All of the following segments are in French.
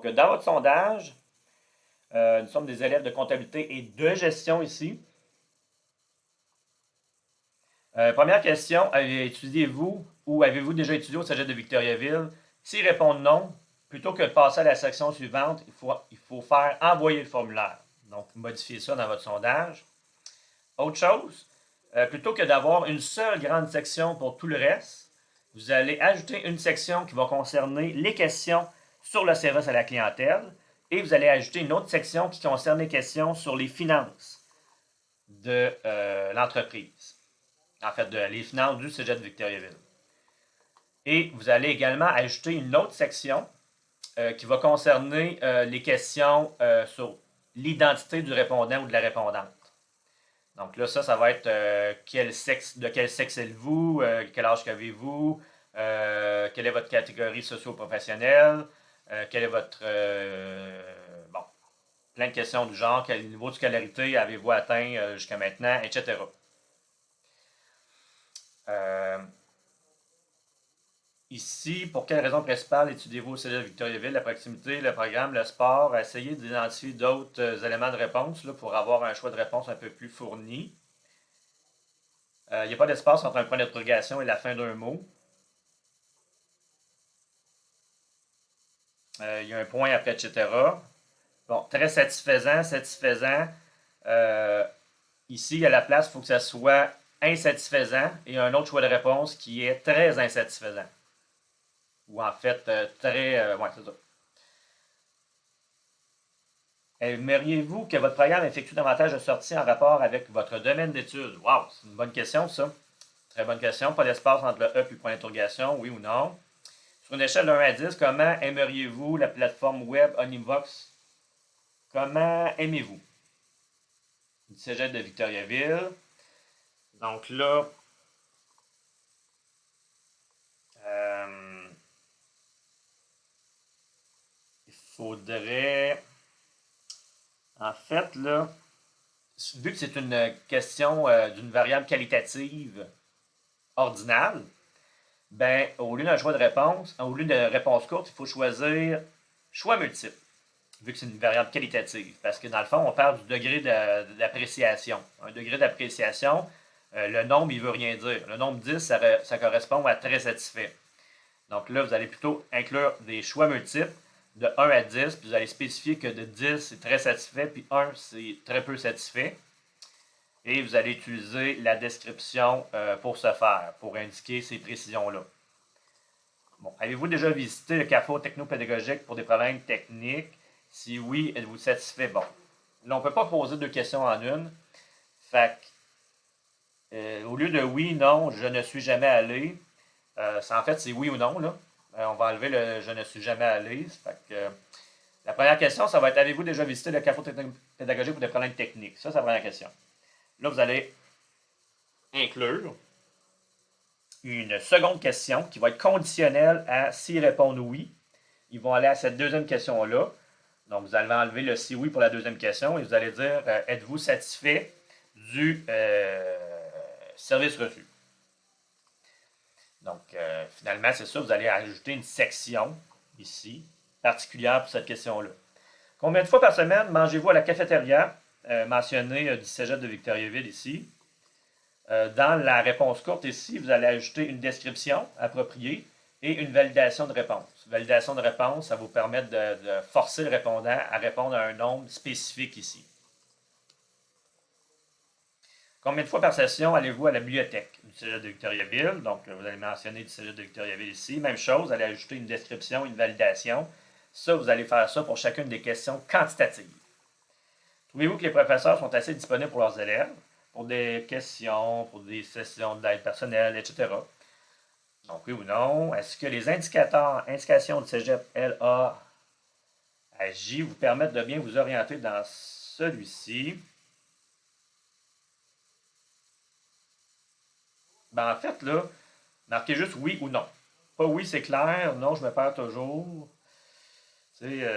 Donc, dans votre sondage, nous sommes des élèves de comptabilité et de gestion ici. Première question, étudiez-vous ou avez-vous déjà étudié au Cégep de Victoriaville? S'ils répondent non, plutôt que de passer à la section suivante, il faut faire envoyer le formulaire. Donc, modifiez ça dans votre sondage. Autre chose, plutôt que d'avoir une seule grande section pour tout le reste, vous allez ajouter une section qui va concerner les questions sur le service à la clientèle et vous allez ajouter une autre section qui concerne les questions sur les finances de l'entreprise. En fait, les finances du Cégep de Victoriaville. Et vous allez également ajouter une autre section qui va concerner les questions sur l'identité du répondant ou de la répondante. Donc là, ça va être de quel sexe êtes-vous, quel âge avez-vous, quelle est votre catégorie socio-professionnelle, quel est votre... bon, plein de questions du genre, quel niveau de scolarité avez-vous atteint jusqu'à maintenant, etc. Ici, pour quelle raison principale étudiez-vous au Cégep de Victoriaville? La proximité, le programme, le sport. Essayez d'identifier d'autres éléments de réponse là, pour avoir un choix de réponse un peu plus fourni. Il n'y a pas d'espace entre un point d'interrogation et la fin d'un mot. Il y a un point après, etc. Bon, très satisfaisant, satisfaisant. Ici, à la place, il faut que ça soit insatisfaisant et un autre choix de réponse qui est très insatisfaisant. Ou en fait, très... ouais, c'est ça. Aimeriez-vous que votre programme effectue davantage de sorties en rapport avec votre domaine d'études? Wow, c'est une bonne question, ça. Très bonne question. Pas d'espace entre le E et le point d'interrogation, oui ou non? Sur une échelle de 1 à 10, comment aimeriez-vous la plateforme web Onivox? Comment aimez-vous? Du Cégep de Victoriaville. Donc là, il faudrait... En fait, là, vu que c'est une question d'une variable qualitative ordinale, ben, au lieu d'un choix de réponse, au lieu de réponse courte, il faut choisir choix multiple, vu que c'est une variable qualitative. Parce que dans le fond, on parle du degré d'appréciation. Un degré d'appréciation, le nombre, il ne veut rien dire. Le nombre 10, ça correspond à très satisfait. Donc là, vous allez plutôt inclure des choix multiples de 1 à 10, puis vous allez spécifier que de 10, c'est très satisfait, puis 1, c'est très peu satisfait. Et vous allez utiliser la description pour ce faire, pour indiquer ces précisions-là. Bon, avez-vous déjà visité le CAFO technopédagogique pour des problèmes techniques? Si oui, êtes-vous satisfait? Bon, là, on ne peut pas poser deux questions en une. Fait que, au lieu de oui, non, je ne suis jamais allé, en fait, c'est oui ou non, là. On va enlever le je ne suis jamais allé. Fait que, la première question, ça va être avez-vous déjà visité le CAFO pédagogique pour des problèmes techniques? Ça, c'est la première question. Là, vous allez inclure une seconde question qui va être conditionnelle à s'ils répondent oui. Ils vont aller à cette deuxième question-là. Donc, vous allez enlever le si oui pour la deuxième question et vous allez dire êtes-vous satisfait du service reçu? Donc, finalement, c'est ça, vous allez ajouter une section ici, particulière pour cette question-là. Combien de fois par semaine mangez-vous à la cafétéria, mentionné du Cégep de Victoriaville ici? Dans la réponse courte ici, vous allez ajouter une description appropriée et une validation de réponse. Validation de réponse, ça vous permet de forcer le répondant à répondre à un nombre spécifique ici. Combien de fois par session allez-vous à la bibliothèque du Cégep de Victoriaville? Donc, vous allez mentionner du Cégep de Victoriaville ici. Même chose, vous allez ajouter une description, une validation. Ça, vous allez faire ça pour chacune des questions quantitatives. Trouvez-vous que les professeurs sont assez disponibles pour leurs élèves, pour des questions, pour des sessions d'aide personnelle, etc.? Donc, oui ou non. Est-ce que les indications du Cégep LA à J vous permettent de bien vous orienter dans celui-ci? Ben, en fait, là, marquez juste oui ou non. Pas oui, c'est clair. Non, je me perds toujours. Tu sais,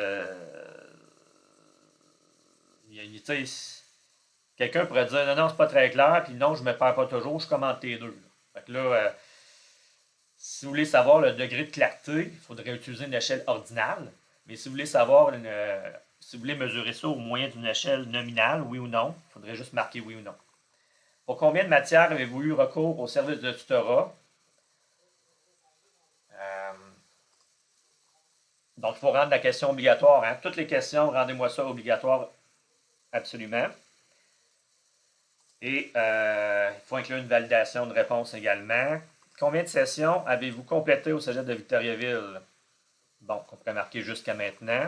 quelqu'un pourrait dire non, non, c'est pas très clair, puis non, je me perds pas toujours, je commente les deux. Fait que là, si vous voulez savoir le degré de clarté, il faudrait utiliser une échelle ordinale. Mais si vous voulez savoir, si vous voulez mesurer ça au moyen d'une échelle nominale, oui ou non, il faudrait juste marquer oui ou non. Pour combien de matières avez-vous eu recours au service de tutorat? Donc, il faut rendre la question obligatoire. Hein? Toutes les questions, rendez-moi ça obligatoire absolument. Et il faut inclure une validation de réponse également. Combien de sessions avez-vous complété au Cégep de Victoriaville? Bon, on pourrait marquer jusqu'à maintenant.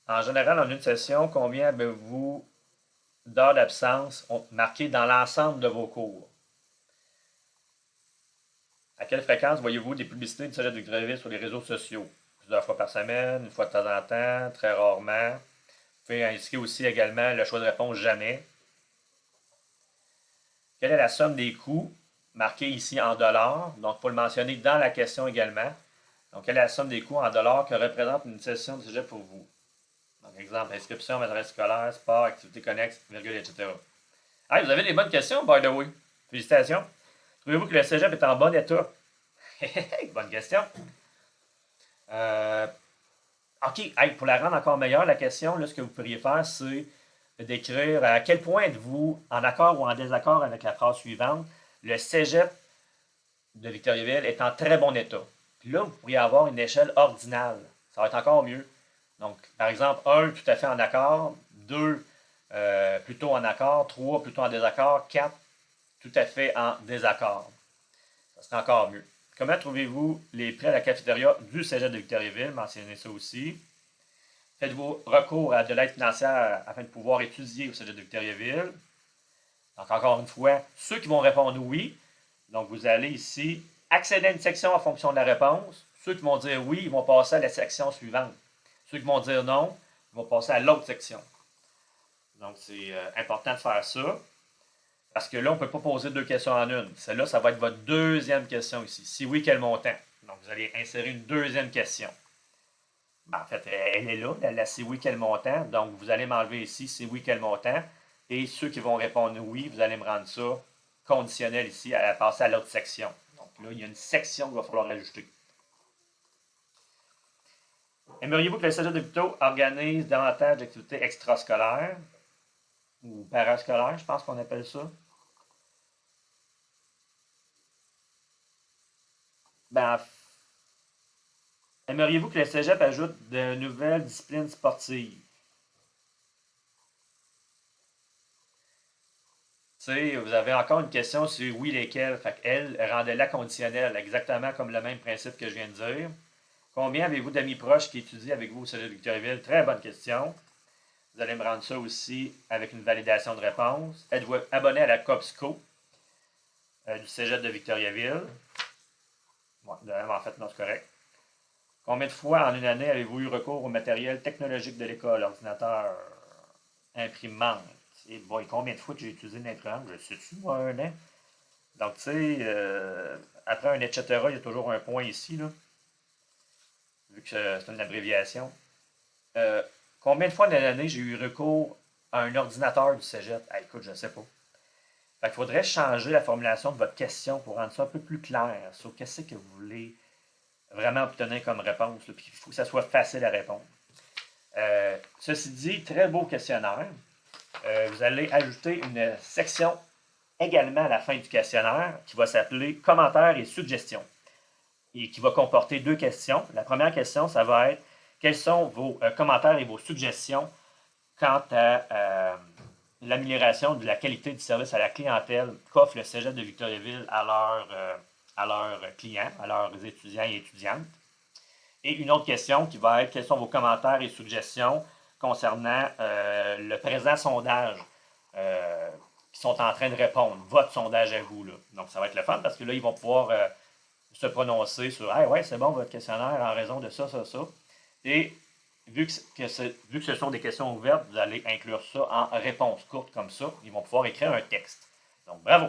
En général, en une session, combien avez-vous d'heures d'absence marquées dans l'ensemble de vos cours? À quelle fréquence voyez-vous des publicités du Cégep de Victoriaville sur les réseaux sociaux? Plusieurs fois par semaine, une fois de temps en temps, très rarement. Vous pouvez indiquer aussi également le choix de réponse jamais. Quelle est la somme des coûts, marquée ici en dollars? Donc, il faut le mentionner dans la question également. Donc, quelle est la somme des coûts en dollars que représente une session de Cégep pour vous? Donc, exemple, inscription, matériel scolaire, sport, activités connexes, virgule, etc. Ah, vous avez des bonnes questions, by the way. Félicitations. Trouvez-vous que le Cégep est en bon état? Bonne question. OK, hey, pour la rendre encore meilleure, la question, là, ce que vous pourriez faire, c'est d'écrire à quel point êtes-vous en accord ou en désaccord avec la phrase suivante. Le Cégep de Victoriaville est en très bon état. Puis là, vous pourriez avoir une échelle ordinale. Ça va être encore mieux. Donc, par exemple, 1, tout à fait en accord. 2, plutôt en accord. 3, plutôt en désaccord. 4, tout à fait en désaccord. Ça serait encore mieux. Comment trouvez-vous les prêts à la cafétéria du Cégep de Victoriaville? Mentionnez ça aussi. Faites-vous recours à de l'aide financière afin de pouvoir étudier au Cégep de Victoriaville? Donc, encore une fois, ceux qui vont répondre oui, donc vous allez ici accéder à une section en fonction de la réponse. Ceux qui vont dire oui, ils vont passer à la section suivante. Ceux qui vont dire non, ils vont passer à l'autre section. Donc, c'est important de faire ça. Parce que là, on ne peut pas poser deux questions en une. Celle-là, ça va être votre deuxième question ici. Si oui, quel montant? Donc, vous allez insérer une deuxième question. Ben, en fait, elle est là, la si oui, quel montant. Donc, vous allez m'enlever ici, si oui, quel montant. Et ceux qui vont répondre oui, vous allez me rendre ça conditionnel ici à passer à l'autre section. Donc là, il y a une section qu'il va falloir ajouter. Aimeriez-vous que le Cégep de Victo organise davantage d'activités extrascolaires ou parascolaires, je pense qu'on appelle ça? Ben, aimeriez-vous que le Cégep ajoute de nouvelles disciplines sportives? Tu sais, vous avez encore une question sur oui, lesquelles. Fait qu'elle rendait la conditionnelle, exactement comme le même principe que je viens de dire. Combien avez-vous d'amis proches qui étudient avec vous au Cégep de Victoriaville? Très bonne question. Vous allez me rendre ça aussi avec une validation de réponse. Êtes-vous abonné à la COPSCO du Cégep de Victoriaville? Ouais, en fait, non, c'est correct. Combien de fois en une année avez-vous eu recours au matériel technologique de l'école, ordinateur, imprimante? Et boy, combien de fois que j'ai utilisé une imprimante? Je sais-tu, moi, un an? Donc, tu sais, après un etc., il y a toujours un point ici, là, vu que c'est une abréviation. Combien de fois dans l'année j'ai eu recours à un ordinateur du cégep? Ah, écoute, je ne sais pas. Fait qu'il faudrait changer la formulation de votre question pour rendre ça un peu plus clair sur qu'est-ce que vous voulez vraiment obtenir comme réponse. Puis il faut que ça soit facile à répondre. Ceci dit, très beau questionnaire. Vous allez ajouter une section également à la fin du questionnaire qui va s'appeler commentaires et suggestions et qui va comporter deux questions. La première question, ça va être quels sont vos commentaires et vos suggestions quant à l'amélioration de la qualité du service à la clientèle qu'offre le Cégep de Victoriaville à leurs clients, à leurs étudiants et étudiantes. Et une autre question qui va être quels sont vos commentaires et suggestions concernant le présent sondage qui sont en train de répondre, votre sondage à vous. Là. Donc, ça va être le fun parce que là, ils vont pouvoir se prononcer sur hey, ouais, c'est bon votre questionnaire en raison de ça, ça, ça. Et vu que ce sont des questions ouvertes, vous allez inclure ça en réponse courte comme ça. Ils vont pouvoir écrire un texte. Donc, bravo!